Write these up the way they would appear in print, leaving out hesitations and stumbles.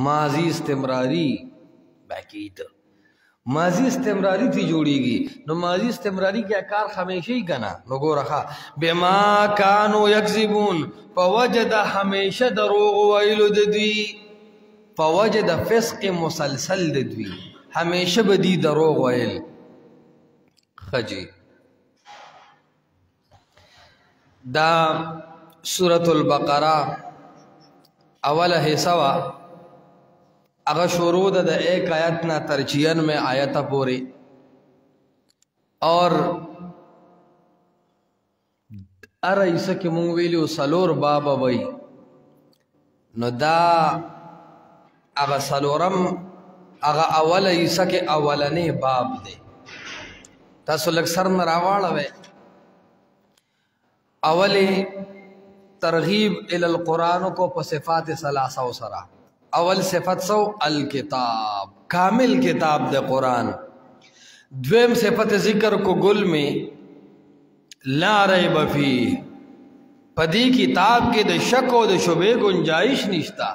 माजी इस्तिमरारी बाकीद माजी इस्तिमरारी थी जोड़ीगी नो माजी इस्तिमरारी क्या कार हमेशा ही कना नो गो रखा बेमा कानो यक्सिबून फवजद हमेशा दरोग वैल दद्वी फवजद फिस्क मुसलसल दद्वी हमेशा बदी दरोग वैल खजी दा सूरतुल बकरा अवल हिस्सा अगर शुरू द एक आयत ना तरचियन में आयत पूरी और अर ईसा के मुंग वेली सलोर बाबा वही न दा अगर सलोरम अगर अवल ईसा के अवलने बाब दे तसुलक सर न रावाड़ वे अवले तरगीब इलल कुरान को पसिफात सलासा सरा अवल सिफत सौ अल किताब कामिल किताब दे कुरान द्वेम सिफत जिक्र को गुल में ला रैब फी पदी किताब के द शक व द शुबे गुंजाइश निश्ता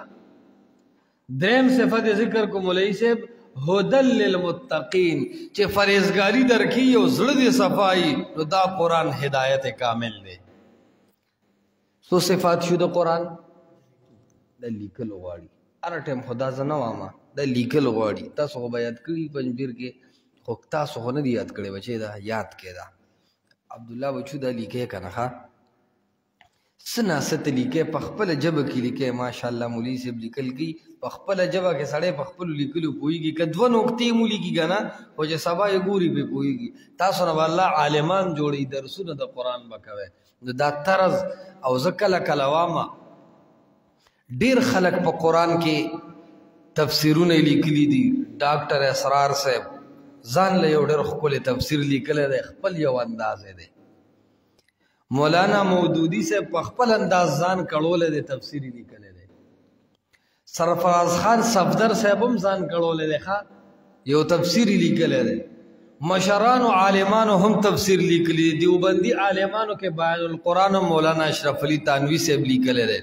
द्वेम सिफत जिक्र को मुलई से हुदल लिल मुत्तकीन चे फरेजगारी दरकी यो ज़ुल्द सफाई दा कुरान हिदायत कामिल दे सो सिफात शुद्ध कुरान द लिखल वाड़ी अर टाइम खुदा जना वामा द लिखल वाड़ी तासो को याद करी पंजबीर के खुक्ता सो न याद करे बचे दा याद के दा अब्दुल्ला बचू दा लिखे कना खा सना सत लिखे पखपल जब की लिखे माशाल्लाह मुली से लिखल की पखपल जब के सड़े पखपल लिखल कोई की कदव नोक्ति मुली की गाना हो जे सबा गुरी पे कोई की तासो न अल्लाह आलिमान जोड़ी दरसुन द कुरान बकवे दा तरज और ज़कल कलवामा डेर खलक पर कुरान के तफसीरों ने लिखली दी डॉक्टर असरार साहब जान ले डेर खुले तफसीर लिखल दे खपल यो अंदाज दे मौलाना मौदूदी से पखपल अंदाज जान कड़ोले दे तफसीरी लिखल दे सरफराज खान सफदर साहब जान कड़ोले दे खा यो तफसीरी लिखल दे मशरान व आलिमान हम तफसीर लिखली देवबंदी आलिमान के बयानुल कुरान मौलाना अशरफ अली तानवी से लिखल दे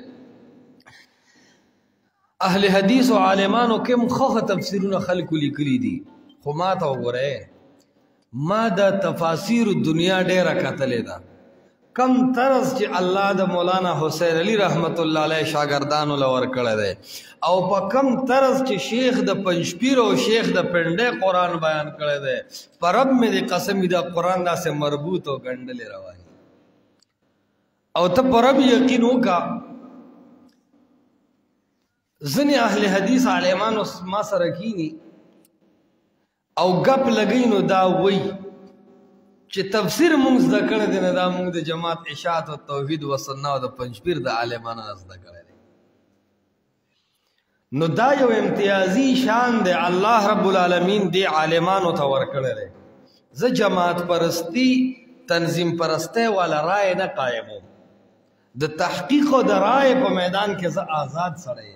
अहले हदीस व आलिमान के मुख तफसीर खल्क लिखली दी खुमात हो रहे मा द तफासिर दुनिया डेरा कतले दा कम तरस चे अल्लाह द मौलाना हुसैन अली रहमतुल्लाह अलैह शागिर्दान लवर कड़े दे औ प कम तरस चे शेख द पंजपीर और शेख द पिंडे कुरान बयान करे दे परब में दे कसम द कुरान दा से मरबूत हो गंडले रवानी औ त परब यकीन होगा जने अहले हदीस आलिमान मा सरकीनी औ गप लगई नो दा वही चे तफसीर मुंग ज़कड़ दे नदा मुंग दे जमात इशात व तौहीद व सुन्ना व पंजपीर द आलिमान ज़कड़ दे नो दा यो इम्तियाजी शान दे अल्लाह रब्बुल आलमीन दे आलिमान व तवर करे रे ज जमात परस्ती तंजीम परस्ते वाला राय न कायमो द तहकीक व द राय प मैदान के ज आजाद सड़े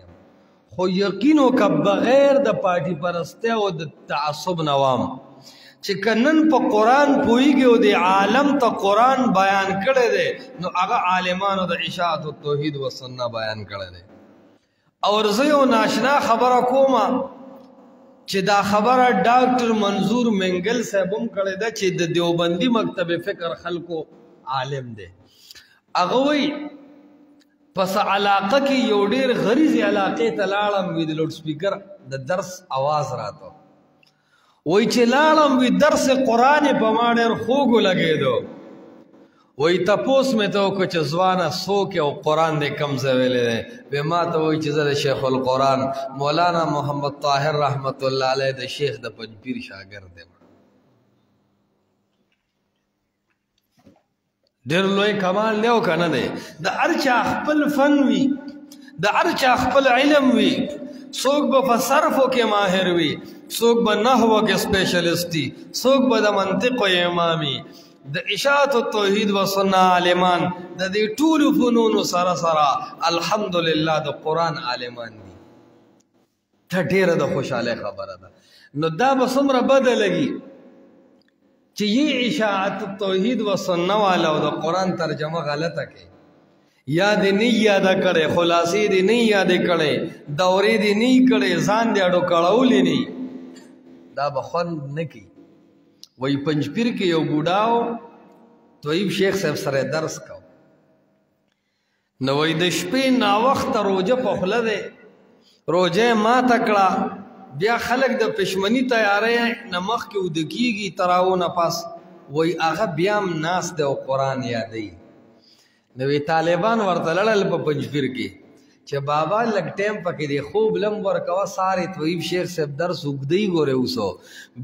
खो यकीनो का बगैर द पार्टी परस्ते व द तअस्सुब नवाम चिकनन प कुरान पोई के दे आलम तो कुरान बयान करे दे नो अगा आलिमान द इशाअत व तौहीद व सुन्ना बयान करे दे और जयो नाशना खबर कोमा चे दा खबर डॉक्टर मंजूर मेंगल साहबम करे दे चे द देवबंदी मकतब फिक्र खलको आलिम दे अगवई पस इलाका की योडेर गरीज इलाके तलाड़म विद लाउड स्पीकर द दर्स आवाज रातो वही चिलाड़म भी दर्स कुरान पमाड़े खूब लगे दो वही तपोस में तो कुछ जवाना सो के वो कुरान दे कम से वेले दे बेमा तो वही चीज़ शेखुल कुरान मौलाना मोहम्मद ताहिर रहमतुल्लाह अलैह दे शेख द पंजपीर शागिर्द दे डेर लोई कमाल ले कना दे द अर्चा खपल फन वी द अर्चा खपल इल्म वी सोग ब सरफो के माहिर वी सोग ब नहव के स्पेशलिस्टी सोग ब द मंतिक व इमामी द इशाअत व तौहीद व सुन्ना आलिमान द दे टूल फनून सरा सरा अल्हम्दुलिल्लाह द कुरान आलिमान दी ठठेर द खुशाले खबर दा नो दा बसमरा बदल लगी कि ये इशाअत तौहीद व सुन्ना वाला व कुरान तर्जमा गलत है یاد نه یاد کړي خلاصې دې نه یاد کړي دورې دې نه کړي ځان دې اډو کړهولې نه دا بخون نه کی وای پنځپیر کې یو بوډاو طیب شیخ صاحب سره درس کو نو وای د شپې نا وخت روزه په خله ده روزه ما تکړه بیا خلک د پښمنی تیارې نمخ کې ودکیږي تراونه پاس وای هغه بیا ناس د قرآن یادې نو طالبان ورته لړل په پنځپیر کې چې بابا لګ ټیم پکې دی خوب لم ورکوا ساري طیب شیخ صاحب درس وګدی ګوره اوسو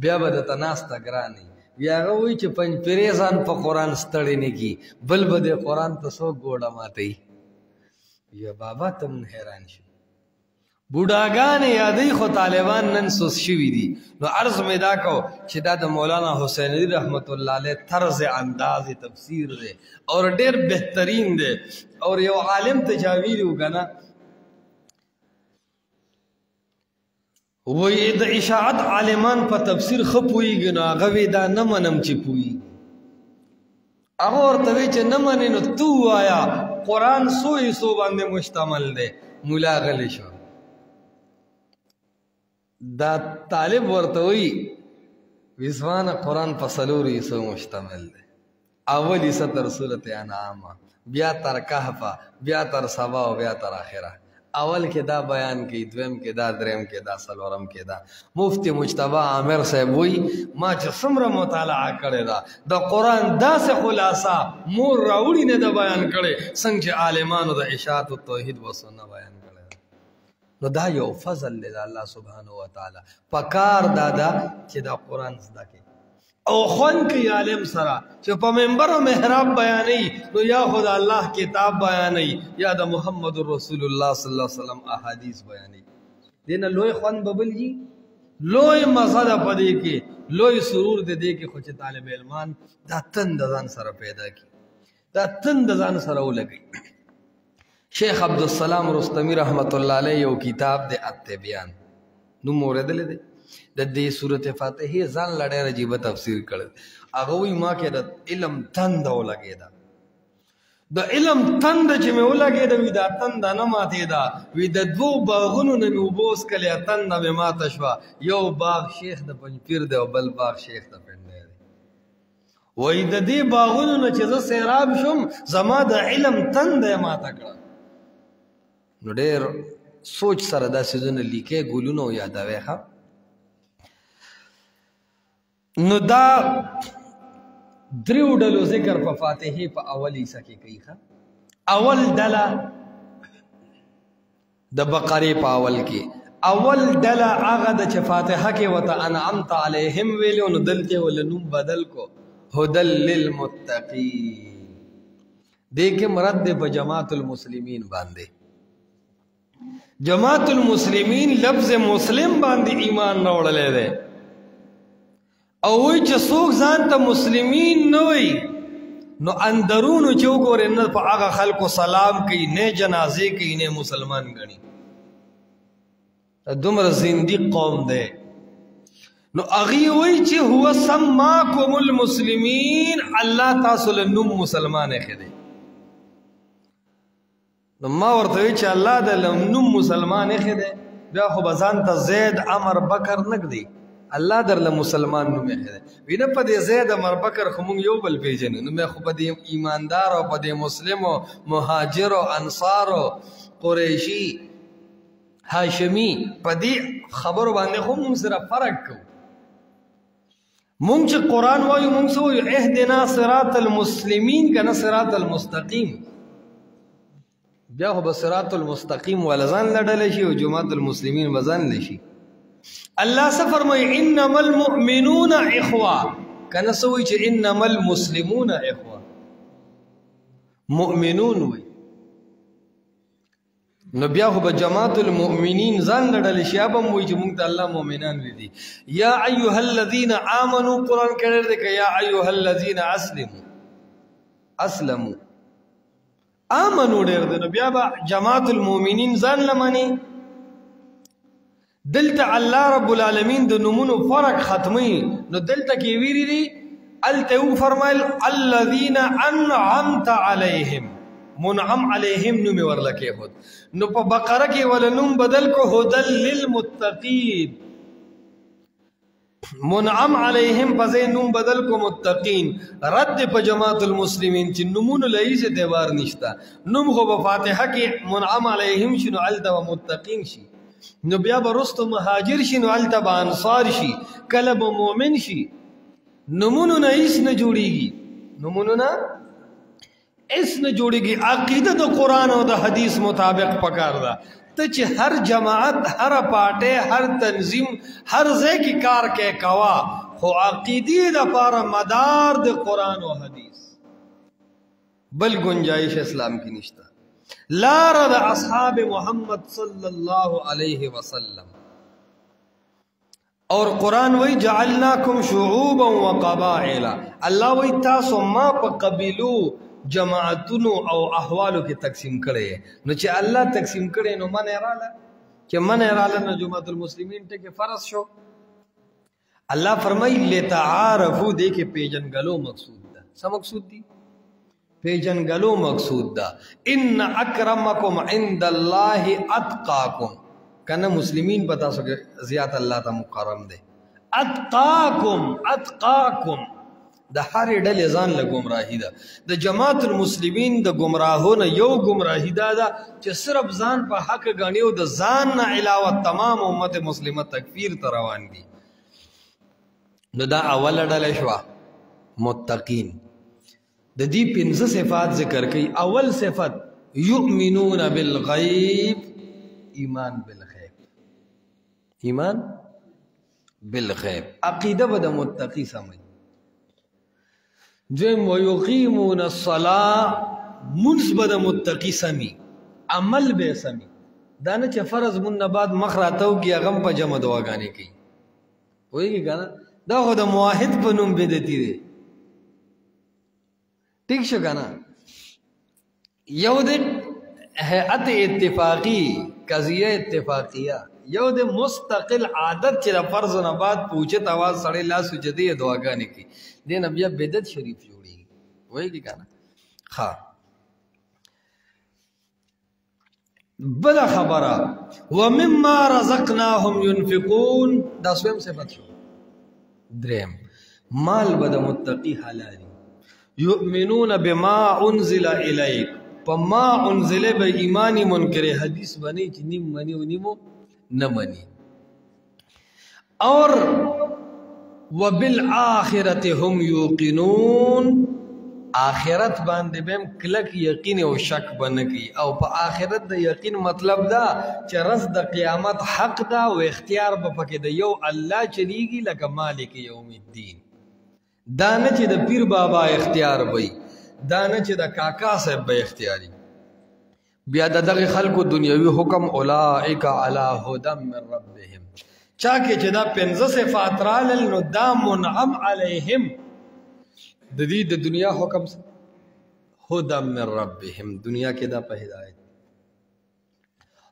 بیا به د تناس تګرانی بیا هغه وای چې پنځپیرې ځان په قرآن ستړی نه کی بل به د قرآن ته سو ګوډه ماتي یا بابا تم حیران شي بوډاګان یادې خو طالبان نن سوس شوي دي نو عرض مې دا کو چې دا د مولانا حسین علی رحمت الله علیه طرز انداز تفسیر دی اور ډېر بهترین دی اور یو عالم تجاویل وګنا وې د اشاعت عالمان په تفسیر خپويږي نو هغه وی دا نه منم چې پوي هغه ورته وی چې نه منې نو تو آیا قرآن سو باندې مشتمل دی مولا غلی شو دا طالب ورته وی وزوانه قرآن په څلورو حصو مشتمل دی اول حصه تر سورت انعام بیا تر کهف بیا تر سبا او بیا تر اخره اول کې دا بیان کی دویم کې دا دریم کې دا څلورم کې دا مفتی مجتبی عامر صاحب وی ما چې څومره مطالعه کړې ده د قرآن داسې خلاصه مور راوړي نه د بیان کړي څنګه چې عالمانو د اشاعت او توحید و سنت بیان کړي نو دا یو فضل دی الله سبحانه و تعالی پکار دادا چې دا قرآن زده کې او خون کی عالم سره چې په منبر او محراب بیانې نو یا خدا الله کتاب بیانې یا د محمد رسول الله صلی الله علیه وسلم احادیث بیانې دینه لوی خون ببل جی لوی مزه ده پدې کې لوی سرور دې کې خو چې طالب علمان دا تند ځان سره پیدا کی دا تند ځان سره ولګي شیخ عبدالسلام رستمی رحمت الله علیه یو کتاب د التبیان نو مورد لیدل د دې سورته فاتحه ځان لړې عجیب تفسیر کړل هغه وی ما کې د علم تند ولګیدا د علم تند چې مې ولګیدا وی دا تند نه ماته دا وی د دوه باغونو نه وبوس کله تند به ماته شو یو باغ شیخ د پنځپیر دی او بل باغ شیخ د پنده دی وی د دې باغونو نه چې زه سیراب شم زما د علم تند ماته کړ نو ډېر سوچ سره دا سيزونه لیکه ګولونو یادوي ښه نو دا دریو ډلو ذکر په فاتحه په اولی سکه کوي ښه اول ډله د بقره په اول کې اول ډله هغه د فاتحه کې وته انعمت علیهم ویلو نو دلته ولنوم بدل کو هدل للمتقین دې کې مراد په جماعت المسلمین باندې جماعت المسلمین لفظ مسلم باندې ایمان نه وړلې ده او وی چې څوک ځان ته مسلمین نه وي نو اندرونو چې وګورې نه په هغه خلکو سلام کوي نه جنازې کوي نه مسلمان ګڼي دومره زنديق قوم دی نو هغې وی چې هو سماکم المسلمین الله تاسو له نوم مسلمان ایښی دی نو ما ورته وی چې الله د نوم مسلمان ایښی دی بیا خو به ځان ته زید امر بکر نه ږدي الله در له مسلمان نوم ایښی دی وی نه په دې زید امر بکر خو موږ یو بل پېژنو نو مې خو په دې ایماندار او په دې مسلمو مهاجرو انصارو قریشي هاشمي په دې خبرو باندې خو موږ سره فرق کوو مونږ چې قرآن وایو مونږ څه وایو اهدنا صراط المسلمین کنه صراط المستقیم بیا خو به صراط المستقیم ولا ځان لډلی شي او جماعت المسلمین به ځان لشي الله څه فرمایي انما المؤمنون اخوه کنه څه وایي چې انما المسلمون اخوه مؤمنون وایي نو بیا خو به جماعت المؤمنین ځان لډلی شي به هم وایي چې مونږ ته الله مؤمنان لیدي یا ایها الذین آمنوا قرآن کې ډېر دی که یا ایها الذین اسلموا آمنو ډېر دی نو بیا به جماعت المؤمنین ځان لمني دلته الله رب العالمین د نومونو فرق ختمي نو دلته کې ویری دي الته فرمایل الذین انعمت علیهم منعم علیہم نوم ورلکے خود نو پا بقرہ کی والا نوم بدل کو ہدل للمتقین منعم علیہم پزے نوم بدل کو متقین رد پا جماعت المسلمین چی نمون لئی سے دیوار نشتا نوم خو بفاتحہ کی منعم علیہم شنو علتا و متقین شی نو بیا برست مہاجر شی نو علتا با انصار شی کلب مومن شی نمونو نا اس نا جوڑی گی نمونو نا اس نا جوڑی گی عقیدہ دا قرآن و دا حدیث مطابق پکار دا تا چی ہر جماعت ہر پاٹے ہر تنظیم ہر زے کی کار کے کوا خو عقیدی دا پارا مدار دا قرآن و حدیث بل گنجائش اسلام کی نشتا لارا دا اصحاب محمد صلی اللہ علیہ وسلم اور قرآن وی جعلناکم شعوبا و قبائلا اللہ وی تاسو ما پا قبیلو جماعتونو او احوالو کی تقسیم کرے نو چی اللہ تقسیم کرے نو من ارالا چی من ارالا نو جماعت المسلمین تے کہ فرض شو اللہ فرمائی لتعارفو دے کے پیجن گلو مقصود دا سا مقصود دی پیجن گلو مقصود دا ان اکرمکم عند اللہ اتقاکم کہنا مسلمین بتا سکے زیادہ اللہ تا مقرم دے اتقاکم دا ہر ڈل ازان لگمراہی دا دا جماعت المسلمین دا گمراہون یو گمراہی دا چھ صرف زان پا حق گانیو دا زان نا علاوہ تمام امت مسلمت تکفیر تروان دی نو دا اول ڈل شوا متقین دا دی پنز صفات ذکر کی اول صفت یؤمنون بالغیب ایمان بالغیب ایمان بالغیب عقیدہ بدا متقی سمجھ جو ویقیمون الصلاة منس بدا متقی سمی عمل بے سمی دانا چه فرض من بعد مخراتو کی اغم پا جمع دعاگانے کی ہوئی گی کہنا دا خود معاہد پا نم بدتی دے ٹھیک شو کہنا یو دے حیعت اتفاقی قضیہ اتفاقیہ یو دے مستقل عادت چی دا فرض نباد پوچھت آواز سڑے لا سجدی دعاگانے کی دین اب یہ بدت شریف جوڑی گی وہی کی کہنا خواہ بلا خبرہ وَمِمَّا رَزَقْنَاهُمْ يُنفِقُونَ دا سویم صفت شو درہم مال بدا متقی حلالی یؤمنون بما انزل الیک پا ما انزل با ایمانی منکر حدیث بنی چی نیم منی و نیمو نمانی اور وبالآخرت هم یوقنون آخرت باندې بهم کلک یقین او شک بنکی او په آخرت د یقین مطلب دا چې رز د قیامت حق دا او اختیار به پکې د یو الله چلیږي لکه مالک یوم الدین دا نه چې د پیر بابا اختیار وي دا نه چې د کاکا صاحب به اختیاري بیا دغه خلکو دنیوي حکم اولئک علی هدى من ربهم چاکه چې دا 15 صفات رالل نو دا منعم علیهم د دې د دنیا حکم هدى من ربهم دنیا کې دا په هدایت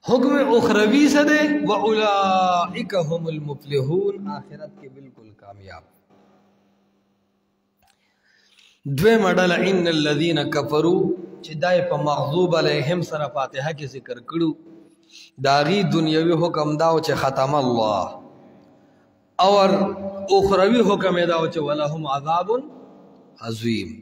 حکم اخروی سے دے واولئک هم المفلحون آخرت کے بالکل کامیاب دوے مڈل ان الذین کفروا چی دائی پا مغضوب علیہم سر فاتحہ کی ذکر کرو داغی دنیاوی حکم داو چی ختم اللہ اور اخروی حکم داو چی ولہم عذاب عظیم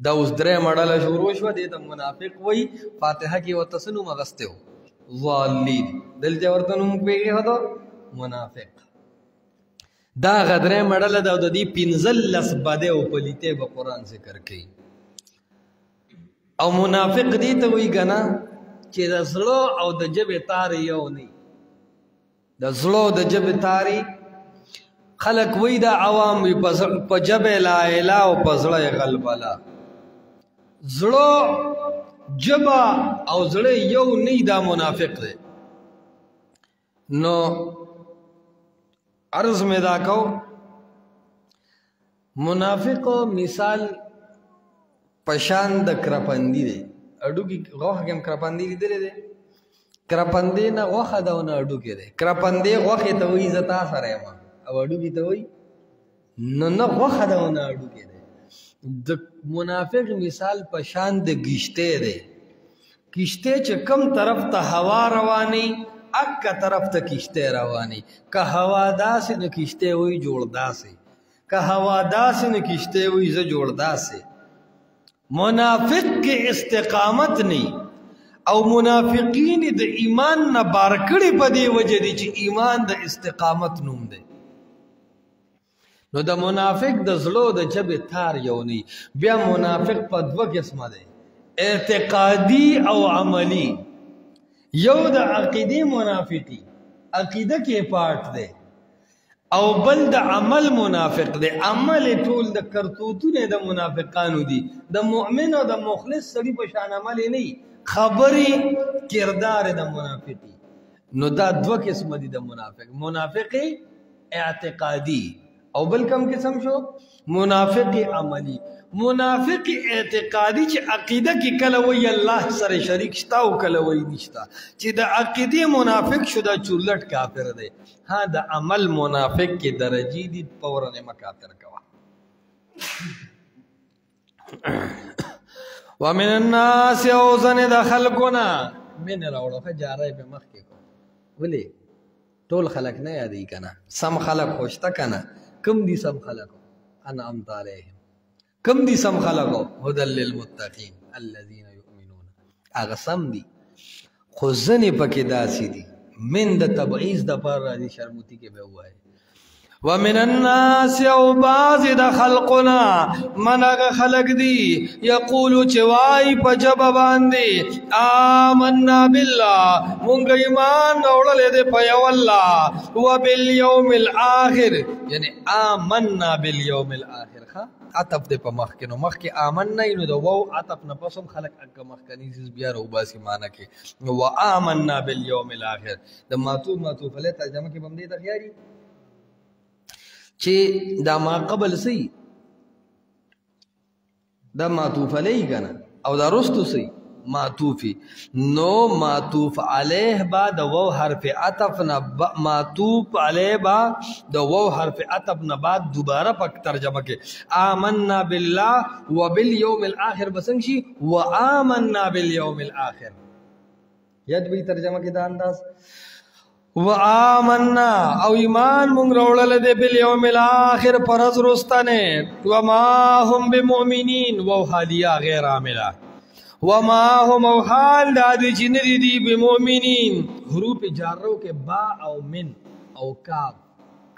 دا اس درے مڈل شروع شو دیتا منافق وی فاتحہ کی وطسنو مغستے ہو ظالین دل جورتنم پیگے ہو تو منافق دا غدرے مڈل دا دی پینزل لس بدے و پلیتے با قرآن ذکر کی او منافق دیتا ہوئی گنا چی دا زلو او دا جب تاری یو نی دا زلو دا جب تاری خلق وی دا عوام وی پا جب لا الہ و پا زلو غلبلا زلو جبا او زلو یو نی دا منافق دے نو عرض میں دا کو منافق مثال پشان د کرپندی دے اڈو کی غوخ کم کرپندی دی دلے دے کرپندی نا غوخ داونا اڈو کی دے کرپندی غوخ توی زتا سر ایما او اڈو کی توی نا غوخ داونا اڈو کی دے د منافق مثال پشان د گشتے دے کشته چې کم طرف ته هوا رواني اکا طرف ته کشته رواني که هوا داسې نو کشته وي جوړ داسې که هوا داسې نو کشته وي زه جوړ داسې منافق کې استقامت نی او منافقین د ایمان نه بار کړي په دې وجه دي چې ایمان د استقامت نوم دی نو د منافق د زړه د جبه تار یو نی بیا منافق په دوه قسمه دی اعتقادي او عملی یو د عقیدی منافقی عقیده کې پارت دی او بل د عمل منافق دی عمل ټول د کرتوتونه د منافقانو دي د مؤمن او د مخلص سړي په شان عمل نه خبري کردار د منافقی نو دا دوه قسم دي د منافق اعتقادي او بل کم قسم شو منافق عملی منافق اعتقادي چې عقیده کې کله وی الله سره شریک شتا او کله وی نشتا چې د عقیده منافق شو دا چولټ کافر دی ها د عمل منافق کې درجی دي پورنه مکافر کوا ومن الناس اوزن د خلقنا من راوړه جاره په مخ کې کو ولي ټول خلق نه یادې کنه سم خلق خوشته کنه کم دي سم خلق انا امت علیهم کم دي سم خلقو هدى للمتقين الذين يؤمنون اغه سم دي خو ځنې پکې داسې دي من د تبعیض د پر راځي شرموتی کې به وای ومن الناس او بعض د خلقنا منغه خلق دي یقول چوای په جب باندې آمنا بالله مونږ ایمان اورلې دې په یو الله وبالیوم الاخر یعنی آمنا بالیوم الاخر ها عطف دې په مخ کې نو مخ کې آمنا نو د وو عطف نه پسوم خلق اګه مخ کني بیا رو باسي معنی کې و آمنا بالیوم الاخر د ماتوب له ترجمه کې بم دې تخیاري چې دا ما قبل سي دا معطوف علیه کنه او دا رستو سي معطوفی نو معطوف علیه با د واو حرف عطف نه معطوف علیه با د واو حرف عطف نه بعد دوباره پک ترجمه کې آمنا بالله وبالیوم الاخر بسنګ شي وآمنا بالیوم الاخر یاد به ترجمه کې دا انداز وآمنا او ایمان مونږ راوړل دې بل یوم الاخر پرز رستنه وما هم بمؤمنین و حالیا غیر عاملا وما هم او حال د دې دي بمؤمنین حروف جارو کې با او من او کاف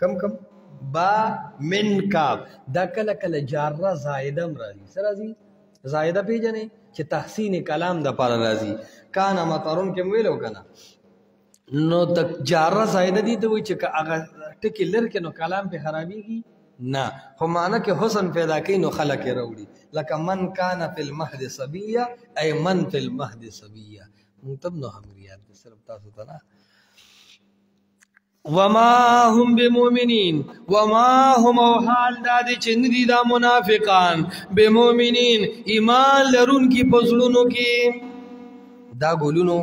کم با من کاف دا کله کله جاره زائده راځي سره راځي زائده پیژنې چې تحسین کلام د پر راځي کان مطرون کې ویلو کنه نو د جاره زائده دي ته وي چې هغه ټکی لرکه نو کلام په خرابيږي نه خو معنی کې حسن پیدا کوي نو خلق راوړي لکه من کان فی المهد صبیا ای من فی المهد صبیا مطلب نو هم یاد صرف تاسو ته نه وما هم بمؤمنین وما هم او حال دادی چې ندي دا منافقان بمؤمنین ایمان لرون کی پزړونو کې دا ګولونو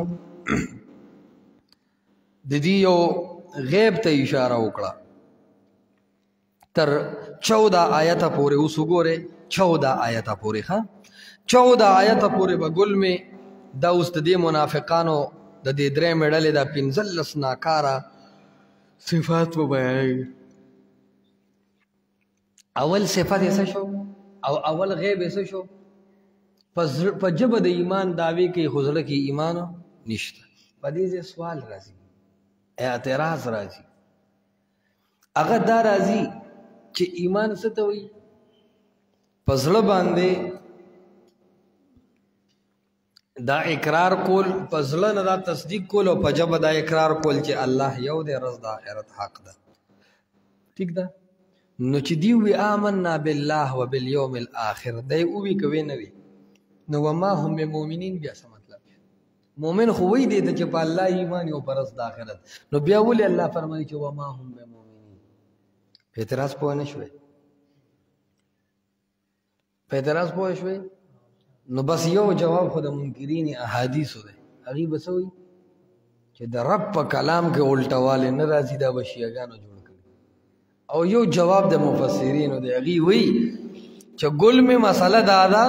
د دې یو غیب ته اشاره وکړه تر 14 آیته پورې اوس وګوره 14 آیته پورې ها 14 آیته پورې به ګل می دا اوس د دې منافقانو د دې درې مډلې د 15 ناکاره صفات په بیان اول صفات یې څه شو او اول غیب یې څه شو په جبه د ایمان داوی کې حضور کې ایمان نشته په دې سوال راځي اعتراض راځي هغه دا راځي چې ایمان څه ته وایي پزړه باندې دا اقرار کول پزړه نه دا تصدیق کول او په جبه دا اقرار کول چې الله یو دی رز د آخرت حق ده ٹھیک ده نو چې دی وی آمنا بالله وبالیوم الاخر دی او وی کوي نه وی نو وما هم بمؤمنین بیا څه مطلب مومن خو وی دی چې په الله ایمان او پرز د آخرت نو بیا ولې الله فرمایي چې وما هم بمؤمنین اعتراض پوه نه شوي په اعتراض پوه شوي نو بس یو جواب خو د منکرین احادیثو دی هغه بسوي چې د رب په کلام کې الټواله نه راځي دا بشیګانو جوړ کړي او یو جواب د مفسرینو دی هغه وی چې ګل می مسله دا ده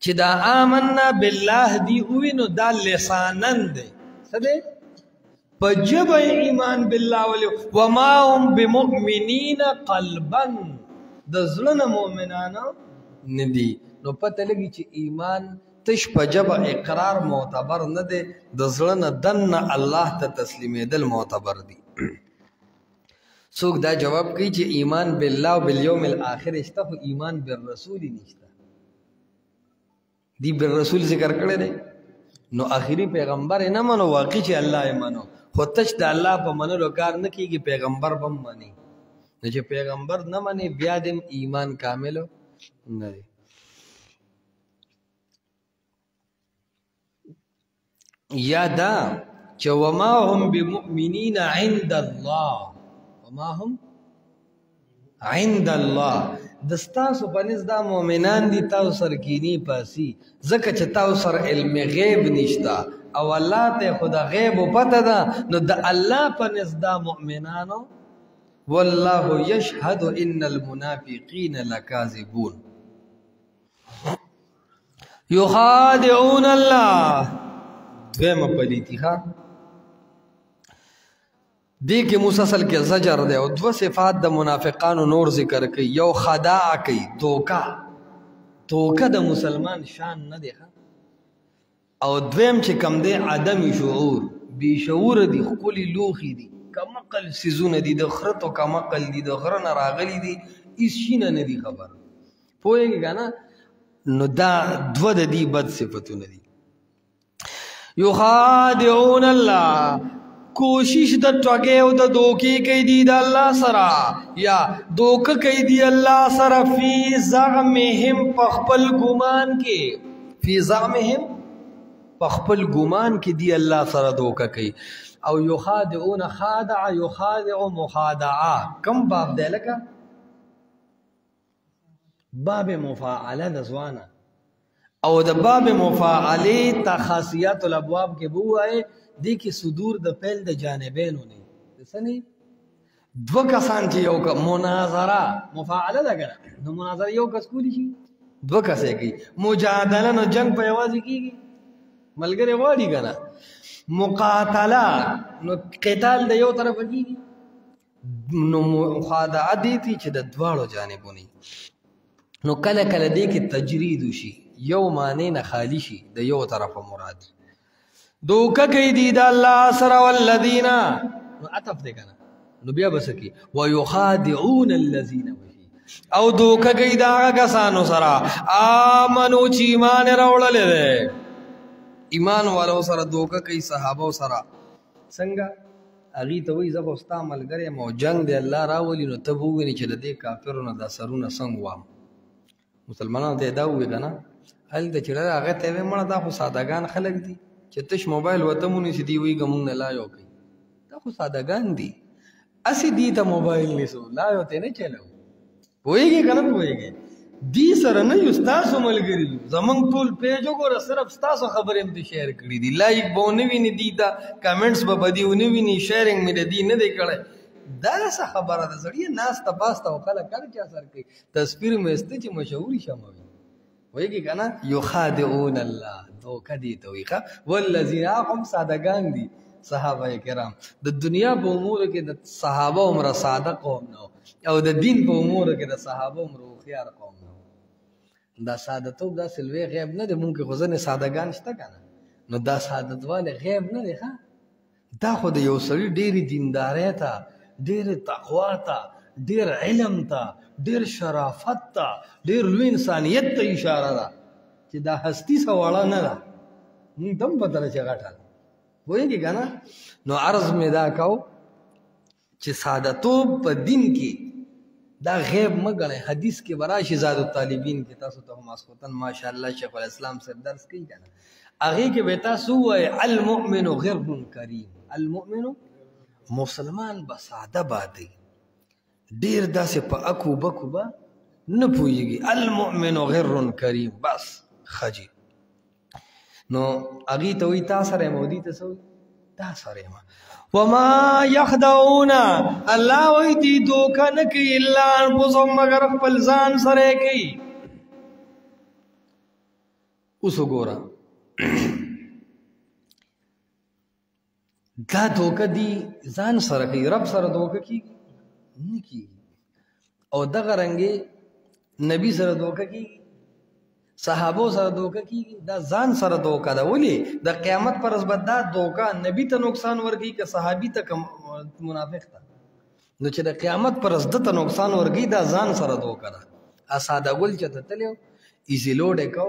چې دا آمنا بالله دی اوی نو دا لسانن دی څه دی په ژبه ایمان بالله ولي وما هم بمؤمنین قلبا د زړه نه مؤمنانو نه دي نو پته لګي چې ایمان تش په ژبه اقرار معتبر نه دی د زړه نه دننه الله ته تسلیمېدل معتبر دي څوک دا جواب کوي چې ایمان بالله او بالیوم الاخر شته خو ایمان بالرسول نشته دی بالرسول ذکر کړی دی نو آخري پیغمبر نه منو واقعي چې الله یې منو خو تش د الله په منلو کار نه کیږي پیغمبر به مني نو چې پیغمبر نه مني بیا د ایمان کامل نه دی یا دا چې وما هم بمؤمنین عند الله وما هم عند الله دستاسو پنځ دا مؤمنان دي تاسو سر کینی پاسی زکه چې تاسو سر علم غیب نشتا او الله ته خدا غیب پته ده نو د الله پنځ دا مؤمنانو والله یشهد ان المنافقین لکاذبون یخادعون الله دویمه پلیتی ها دی کې مسلسل کې زجر دی او دو صفات د منافقانو نور ذکر کوي یو خداع کوي توکه د مسلمان شان نه دی او دویم چې کم دی عدم شعور بی شعور دی خپل لوخي دی کمقل سيزونه دي د خرتو کمقل دي د غرنه راغلي دي هیڅ شي نه دي خبر پوهیږي کنه نو دا دو د دې بد صفاتونه دي یخادعون الله کوشش د ټوګه او د دوکي کوي دی د الله سره یا دوک کوي دی الله سره فی زعمهم پخپل ګمان کې فی زعمهم پخپل ګمان کې دی الله سره دوک کوي او یخادعون خادع یخادع مخادعه کم باب دی لکه باب مفاعله د ځوانه او د باب مفاعله تخاصیات الابواب کې بوای دی کې صدور د فعل د جانبینو نه سني دو کسان چې یو مناظره مفاعله ده کنه نو مناظره یو کس کولی شي دو کسې کوي مجادله نو جنگ په یوازې کیږي ملګری واړي کنه مقاتله نو قتال د یو طرف کیږي نو مخادعه دي چې د دواړو جانبونو نو کله کله دی کې تجرید شي یو معنی نه خالی شي د یو طرف مراد دوکه کوي دی د الله سره والذین نو عطف دی کنه نو بیا بس کی ويخادعون الذين او دوکه کوي دا کسانو سره امنو چې ایمان راوړل دي ایمان والو سره دوکه کوي صحابه سره څنګه اغي ته وي زغه استا ملګری مو جنگ دی الله راولي نو ته وګوري چې د دې کافرونو د سرونه څنګه وام مسلمانانو ته دا وې کنه هل د چیرې هغه ته مړه دا خو سادهګان خلک دي چې تش موبایل وته مونږ سي دی وی ګمون نه لا یو کوي دا خو سادهګان دي اسی دی ته موبایل نسو لا یو ته نه چلو پويږي کنه پويږي دی سره نه یو تاسو ملګری زمنګ ټول پیج وګوره صرف تاسو خبرې هم دي شیر کړې دي لایک به نه ویني دی دا کمنټس به بدی ونه ویني شیرینګ مې دی نه دی کړی دا څه خبره ده زړی ناس تپاسته وکړه کړ چا سر کوي تصویر مې است چې مشهوري شموي وایي کنه یخادعون الله دوکه دي تویخه والذین هم صادقان دي صحابه کرام د دنیا په امور کې د صحابه عمر صادق قوم نو او د دین په امور کې د صحابه عمر خيار قوم نو دا سعادتوب دا سلوي غیب نه د مونږ غزنه صادقان شته کنه نو دا سعادتواله غیب نه دی ښا دا خو د یو سړي ډېری دینداري ته ډېر تقوا ته ډېر علم ته ډېر شرافت ته ډېر لوی انسانیت ته اشاره ده چې دا هستی سواله نه ده موږ دم بدل چې غټه وایي کنه نو عرض مې دا کاو چې سعادتوب په دین کې دا غیب مګنه حدیث کې براشي زاد الطالبین کې تاسو ته ماسوتن ماشاءالله شیخ الاسلام سره درس کوي کنه هغه کې به تاسو وای المؤمن غر کریم المؤمن مسلمان بساده باندې ډیر داسې په اکو بکو با نه پويږي المؤمن غر کریم بس خجی نو اغي ته وي تاسو سره مودي ته سو تاسو سره ما وما يخدعون الله وي دي دوکه نه کوي الا انفسهم مگر خپل ځان سره کوي اوس وګوره دا دوکه دی ځان سره کوي، رب سره دوکه کیږي نه کیږي. او دغه رنګې نبی سره دوکه کیږي، صحابو سره دوکه کیږي، دا ځان سره دوکه ده. ولې د قیامت پر ورځ به دا دوکه نبی ته نقصان ورکوي که صحابي ته که منافق ته؟ نو چې د قیامت پر ورځ ده ته نقصان ورکوي دا ځان سره دوکه ده. ساده ګل چې ته تللی ایزي لوډ یې کو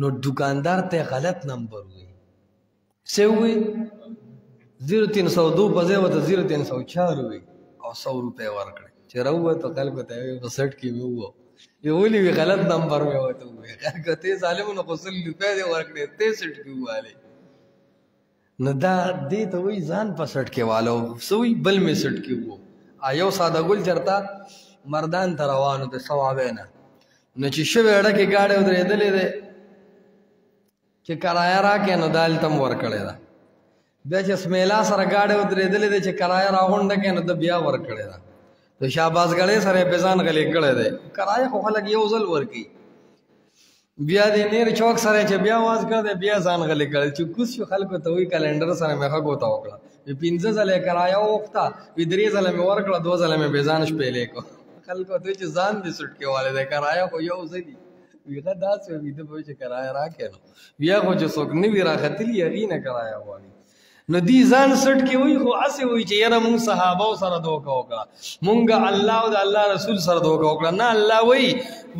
نو دکاندار ته غلط نمبر وي، څه وي 0302 په ځای ورته 0304 وي او 100 روپۍ ورکړې. چې راووته خلکو ته یې په سټ کې مې ووه ولي وي غلط نمبر مې ورته ووایي. خلکو ته یې ظالمو نو خو 100 روپۍ دې ورکړې ته سټ کې ووالې. نو دا دې ته وایي ځان په سټ کې والو، څه وایي بل مې سټ کې ووه. یو ساده ګل چېرته مردان ته روانو دی صوابۍ نه، نو چې شوې اړه کې ګاډی ودرېدلې دی چې کرایه راکړې نو دا هلته م ورکړې ده. بیا چې سمیلا سره ګاډی ودرېدلې دی چې کرایه راغونډه کړې نو ده بیا ورکړې ده. د شهبازګړۍ سره یې پیزان غلې کړی دی، کرایه خو خلک یو ځل ورکوي. بیا د نیر چوک سره چې بیا واز کړ دی بیا ځان غلې کړی چې کوز شو خلکو ته وایي کلنډر سره مې ښه ګوته وکړه، 15 ځله یې کرایه وغوښته، 3 ځله مې ورکړه، 2 ځله مې بېځان شپېلې کړو. خلکو ته چې ځان دې سټ کې والی دی، کرایه خو یو ځه دي. ویغه داسې وي ده به وایي چې کرایه راکړې نو بیا خو چې څوک نه وي راختلي هغې نه کرایه غواړي. نو دی ځان سټ کې وایي خو هسې وایي چې یاره مونږ صحابو سره دوکه وکړه، مونږ الله او د الله رسول سره دوکه وکړه. نه، الله وایي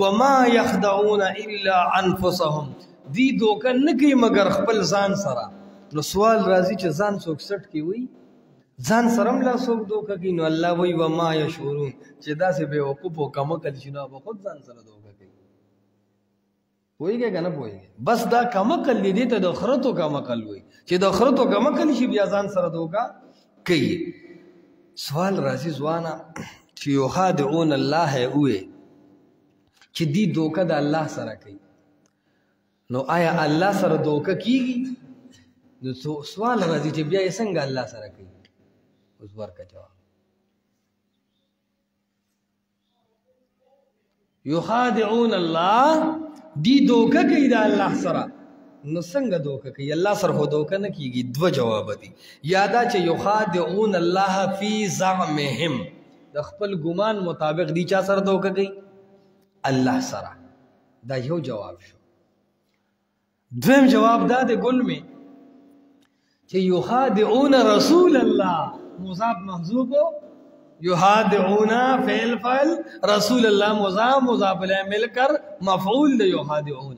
وما یخدعون الا انفسهم، دی دوکه نه کوي مګر خپل ځان سره. نو سوال راځي چې ځان څوک سټ کې وایي ځان سره هم لا څوک دوکه کوي. نو الله وایي وما یشعرون چې داسې بېوقوف او کمعقل شي نو به خود ځان سره دوکه کوي. پوهېږې که نه پوهېږې؟ بس دا کمعقل دی، دې ته د خرتو کمعقل وایي چې د خرتو کمعقل شي بیا ځان سره دوکه کوي. سوال راځي ځوانه چې یخادعون الله یې ووایې چې دی دوکه د الله سره کوي، نو آیا الله سره دوکه کیږي؟ نو سوال راځي چې بیا یې څنګه الله سره کوي؟ اوس ورکه جواب. یخادعون الله، دی دوکه کوي د الله سره. نو څنګه دوکه کوي؟ الله سره خو دوکه نه کیږي. دوه جواب دي، یا دا چې یخادعون الله فی زعمهم، د خپل ګمان مطابق دی چا سره دوکه کوي؟ الله سره. دا یو جواب شو. دویم جواب دا دی ګل می چې یخادعون رسول الله، مضاف محذوف ہو، یخادعون فعل رسول اللہ مضاف مضاف الیہ مل کر مفعول دے یخادعون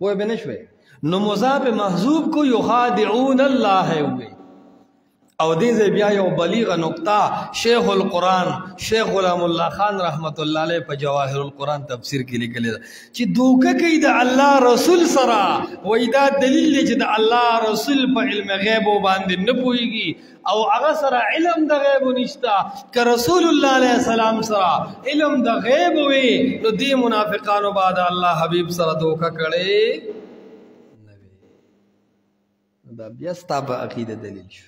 وہ بنشوے. نو مضاف محذوف کو یخادعون اللہ ہے ہوئے. او دې ځای بیا یو بلیغه نقطه شیخ القرآن شیخ غلام الله خان رحمت الله علیه په جواهر القرآن تفسیر کې لیکلی ده چې دوکه کوي د الله رسول سره. وایي دا دلیل دی چې د الله رسول په علم غیبو باندې نه پوهېږي او هغه سره علم د غیبو نشته. که رسول الله علیه السلام سره علم د غیب وي نو دې منافقانو به د الله حبیب سره دوکه کړې نه وي. دا بیا ستا په عقیده دلیل شو.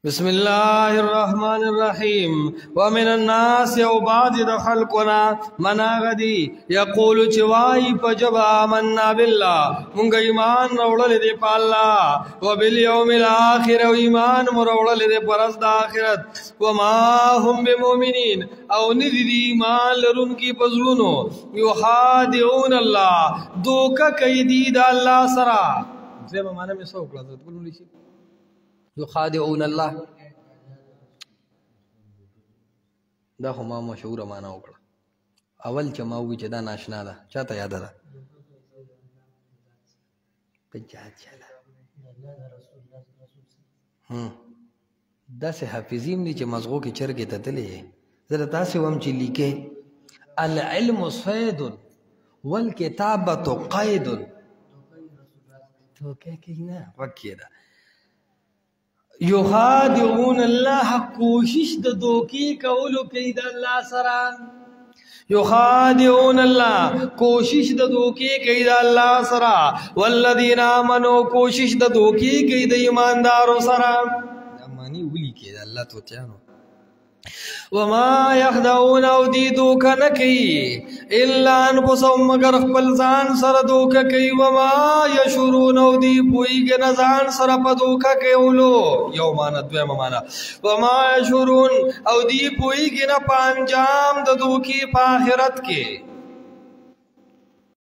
بسم الله الرحمن الرحیم. ومن الناس او بعض د خلقنا مناغدی یقول چوای پجب آمنا بالله، مونږ ایمان راوړل دي په الله، وبالیوم الاخر او ایمان راوړل دي پر ورځ د آخرت، وما هم بمؤمنین او ندی دی ایمان لرونکي په زړونو، یخادعون الله دوکه کوي دی د الله سره. زما معنا مې څه وکړه ته ټول شي یخادعون الله، دا خو ما مشهوره معنا وکړه. اول چې ما ووایي چې دا ناشنا ده چاته یاده ده؟ داسې حافظیم دي چې مزغو کې چرګې ته تللی زه د تاسې وم چې لیکې العلم صید والکتابة قید. توکې کې نه وکې ده یخادعون الله، کوشش د دوکې کولو کوي د الله سره. یخادعون الله کوشش د دوکې کوي د الله سره. والذین آمنوا کوشش د دوکې کوي د ایماندارو سره. دا معنی ولي کې د الله توتیانو وما يخدعون او دی دوکا نکی الا انفسهم مگر خپل ځان سره دوکا کوي وما يشعرون او دی پویږي نه ځان سره په دوکا کولو یو معنا دویمه معنا وما يشعرون او دی پویږي نه په انجام د دوکي په آخرت کې